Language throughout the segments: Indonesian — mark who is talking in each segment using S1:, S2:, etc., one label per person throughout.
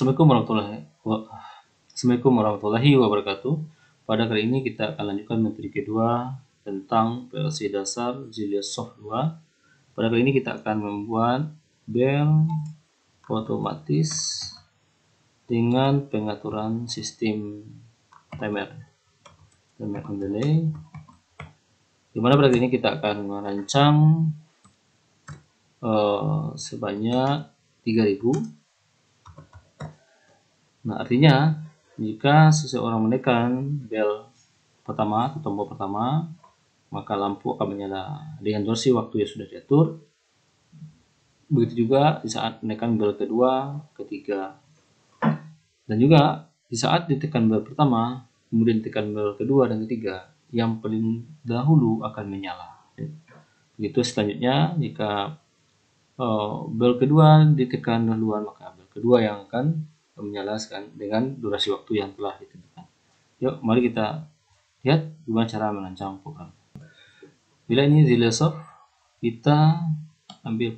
S1: Assalamualaikum warahmatullahi wabarakatuh. Pada kali ini kita akan lanjutkan materi kedua tentang PLC dasar ZeliaSoft 2. Pada kali ini kita akan membuat bel otomatis dengan pengaturan sistem timer on delay. Dimana pada kali ini kita akan merancang sebanyak 3000. Nah, artinya jika seseorang menekan bel pertama atau tombol pertama, maka lampu akan menyala dengan durasi waktu yang sudah diatur. Begitu juga di saat menekan bel kedua, ketiga, dan juga di saat ditekan bel pertama, kemudian ditekan bel kedua dan ketiga, yang paling dahulu akan menyala. Begitu selanjutnya, jika bel kedua ditekan duluan, maka bel kedua yang akan menyalaskan dengan durasi waktu yang telah ditentukan. Yuk, mari kita lihat gimana cara merancang program. Bila ini ZeliaSoft, kita ambil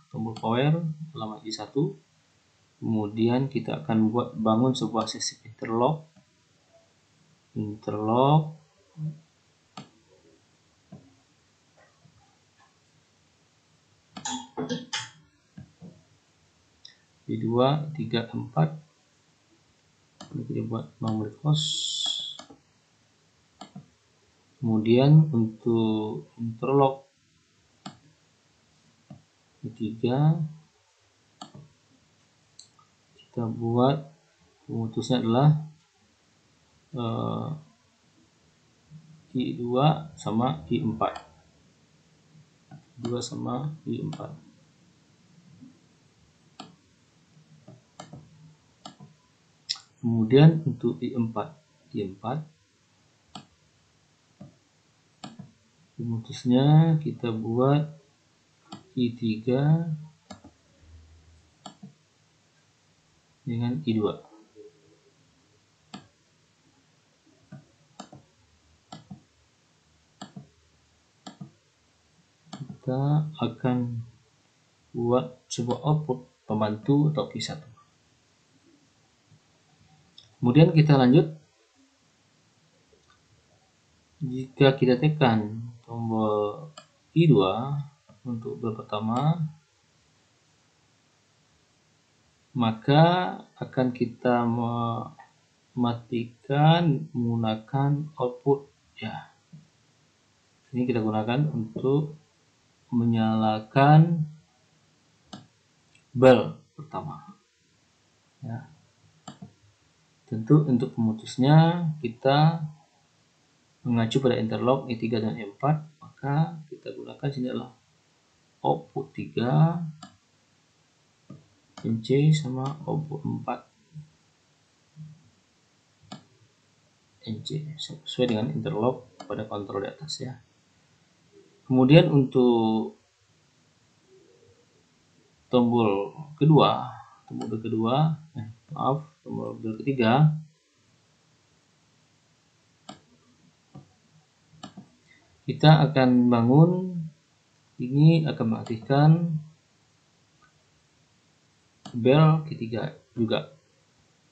S1: tombol power, alamat I1. Kemudian kita akan bangun sebuah sistem interlock. I2, I3, I4. Ini kita buat memory host. Kemudian untuk interlock I3, kita buat pemutusnya adalah I2 sama I4. Kemudian untuk I4 pemutusnya kita buat I3 dengan I2. Kita akan buat sebuah output pembantu atau P1. Kemudian kita lanjut. Jika kita tekan tombol I2 untuk bel pertama, maka akan kita mematikan menggunakan output ya. Ini kita gunakan untuk menyalakan bel pertama ya. Tentu untuk pemutusnya kita mengacu pada interlock I3 dan I4, maka kita gunakan sini adalah output 3 NC sama output 4 NC sesuai dengan interlock pada kontrol di atas ya. Kemudian untuk tombol bel ketiga, kita akan bangun, ini akan mengaktifkan bel ketiga juga.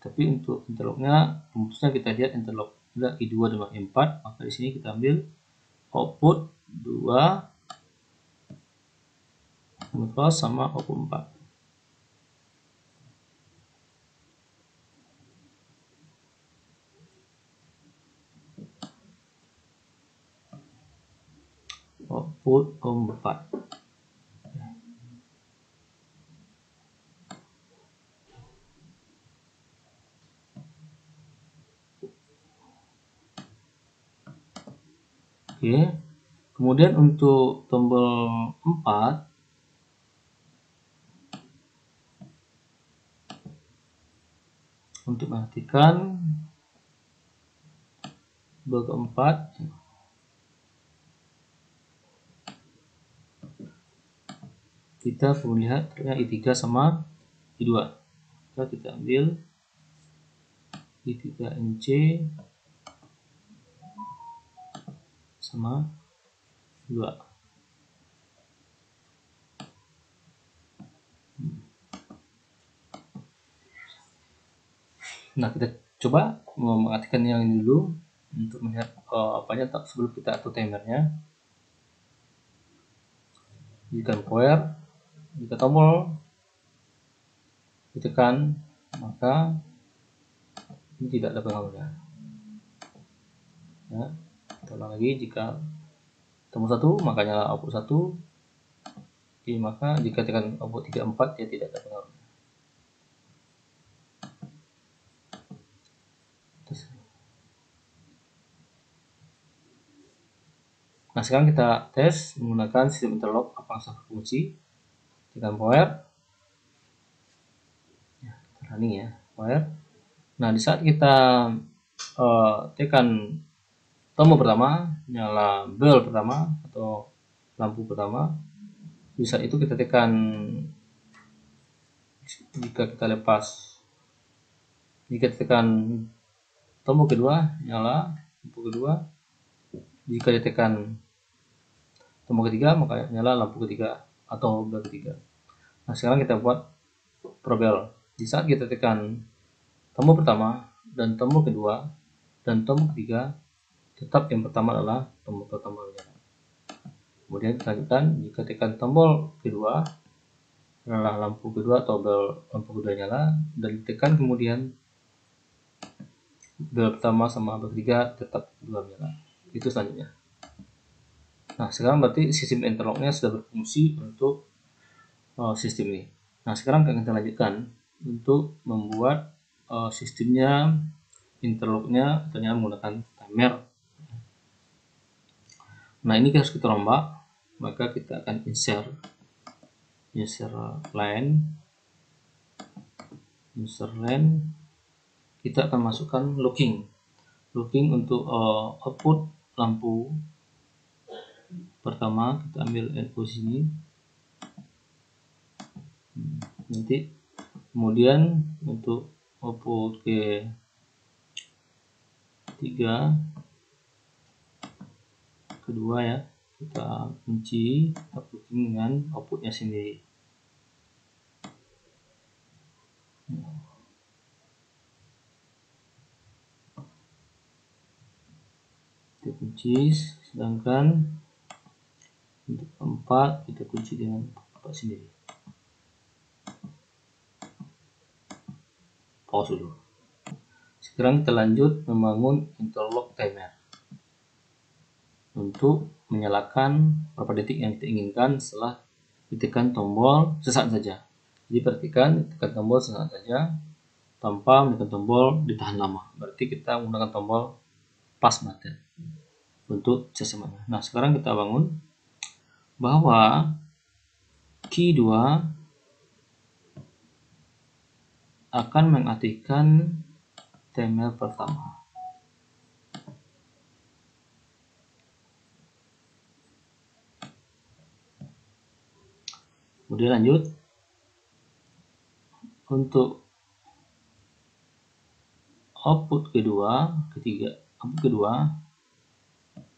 S1: Tapi untuk interlocknya, pemutusnya kita lihat interlock sudah I2 dan I4, maka di sini kita ambil output 2 sama output 4. Output 4. Oke. Kemudian untuk tombol 4, untuk mengaktifkan bel keempat, kita perlu lihat I3 sama I2. Kita ambil I3 NC sama 2. Nah, kita coba mengaktifkan yang ini dulu untuk melihat apanya sebelum kita atur timernya. Jika power, jika tombol ditekan, maka ini tidak ada pengaruhnya. Ya, kita ulang lagi. Jika tombol 1 maka nyala output 1. Maka jika tekan output 3, 4 dia tidak ada pengaruhnya. Nah, sekarang kita tes menggunakan sistem interlock apakah berfungsi. Tekan power. Ya, running ya, power. Nah, di saat kita tekan tombol pertama, nyala bel pertama atau lampu pertama. Di saat itu kita tekan, jika kita tekan tombol kedua, nyala lampu kedua. Jika ditekan tombol ketiga, maka nyala lampu ketiga atau bel ketiga. Nah, sekarang kita buat probel. Di saat kita tekan tombol pertama dan tombol kedua dan tombol ketiga, tetap yang pertama adalah tombol pertama menyala. Kemudian kita lanjutkan, jika tekan tombol kedua adalah lampu kedua atau bel lampu kedua nyala, dan ditekan kemudian bel pertama sama bel ketiga tetap kedua menyala. Itu selanjutnya. Nah, sekarang berarti sistem interlocknya sudah berfungsi untuk sistem ini. Nah, sekarang kita lanjutkan untuk membuat sistemnya interlocknya ternyata menggunakan timer. Nah, ini harus kita rombak, maka kita akan insert line, kita akan masukkan locking untuk output lampu pertama. Kita ambil info sini, nanti kemudian untuk output ke 3 kedua ya, kita kunci locking dengan outputnya sendiri. Kita kunci, sedangkan untuk 4 kita kunci dengan 4 sendiri. Pause dulu. Sekarang kita lanjut membangun interlock timer untuk menyalakan berapa detik yang kita inginkan setelah ditekan tombol sesaat saja. Jadi perhatikan, tekan tombol sesaat saja tanpa menekan tombol ditahan lama. Berarti kita menggunakan tombol pass button untuk sesamanya. Nah, sekarang kita bangun bahwa key 2 akan mengaktifkan timer pertama. Kemudian lanjut untuk output ketiga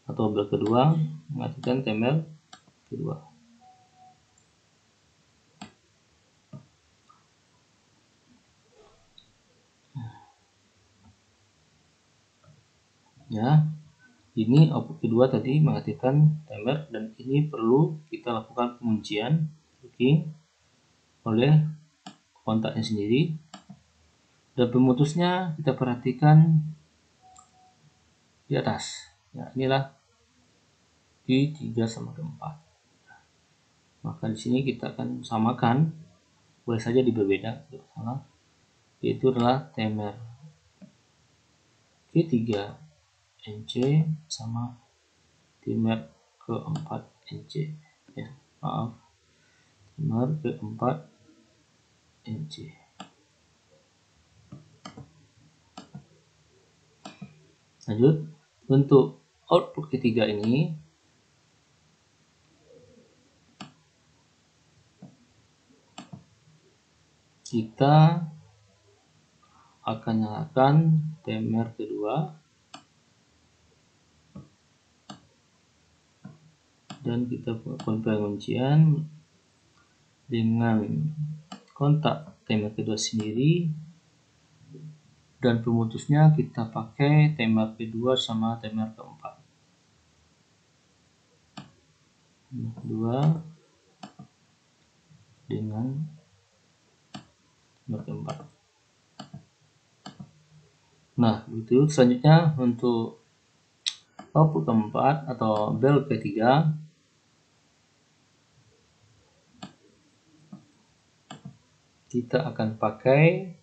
S1: atau bel kedua mengaktifkan timer kedua. Ya, ini output kedua tadi mengaktifkan timer, dan ini perlu kita lakukan penguncian locking oleh kontaknya sendiri. Dan pemutusnya kita perhatikan di atas. Ya, inilah Q3 sama Q4. Maka di sini kita akan samakan, boleh saja berbeda, tidak salah. Yaitu adalah timer Q3 NC sama timer ke-4 NC. Ya, maaf. Timer ke-4 NC. Lanjut, untuk output ketiga ini kita akan nyalakan timer kedua dan kita lakukan penguncian dengan kontak timer kedua sendiri dan pemutusnya kita pakai timer kedua sama timer keempat. Kedua dengan timer keempat. Nah, begitu. Selanjutnya untuk output keempat atau bel ketiga, kita akan pakai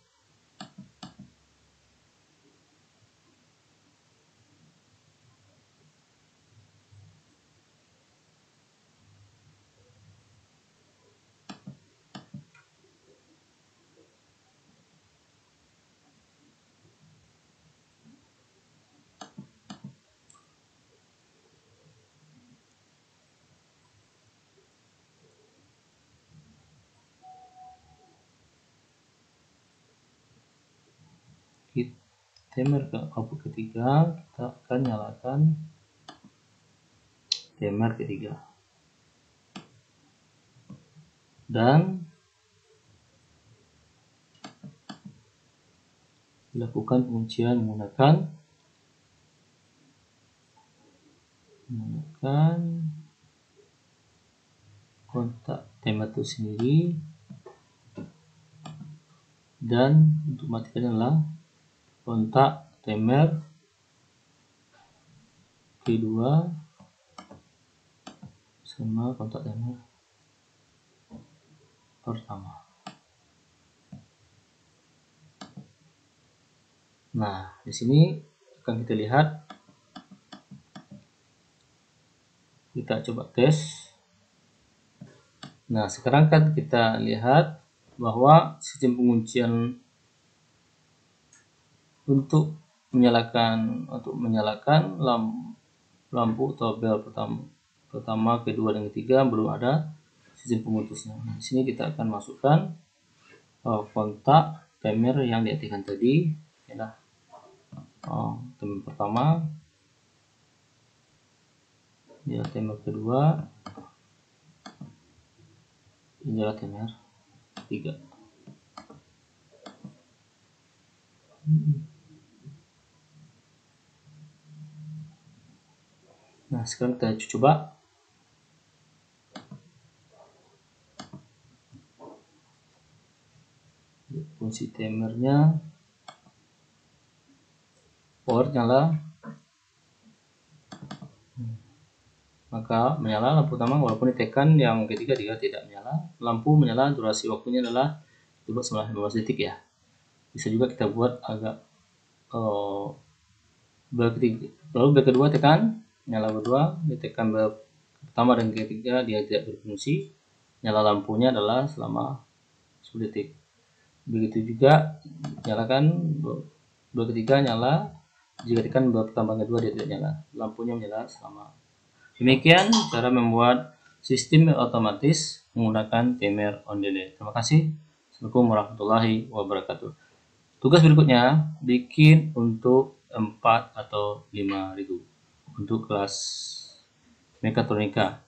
S1: timer ke output ketiga, kita akan nyalakan timer ketiga dan dilakukan penguncian menggunakan kontak timer itu sendiri, dan untuk matikan adalah kontak timer kedua sama kontak timer pertama. Nah, di sini akan kita lihat, kita coba tes. Nah, sekarang kan kita lihat bahwa sistem penguncian untuk menyalakan lampu atau bel pertama, kedua, dan ketiga belum ada sistem pemutusnya. Nah, di sini kita akan masukkan kontak timer yang diaktifkan tadi, adalah timer pertama, ya timer kedua, ini adalah timer ketiga. Nah, sekarang kita coba. Fungsi timernya, power nyala, maka menyala lampu utama walaupun ditekan, yang ketiga tidak menyala. Lampu menyala, durasi waktunya adalah 15 detik ya. Bisa juga kita buat agak bel ketiga, lalu bel kedua tekan, nyala berdua, ditekan bel pertama dan ketiga dia tidak berfungsi, nyala lampunya adalah selama 10 detik. Begitu juga nyalakan bel ketiga nyala, jika tekan bel pertama dan kedua dia tidak nyala, lampunya menyala selama. Demikian cara membuat sistem otomatis menggunakan timer on delay. Terima kasih. Assalamualaikum warahmatullahi wabarakatuh. Tugas berikutnya, bikin untuk 4 atau 5 ribu untuk kelas mekatronika.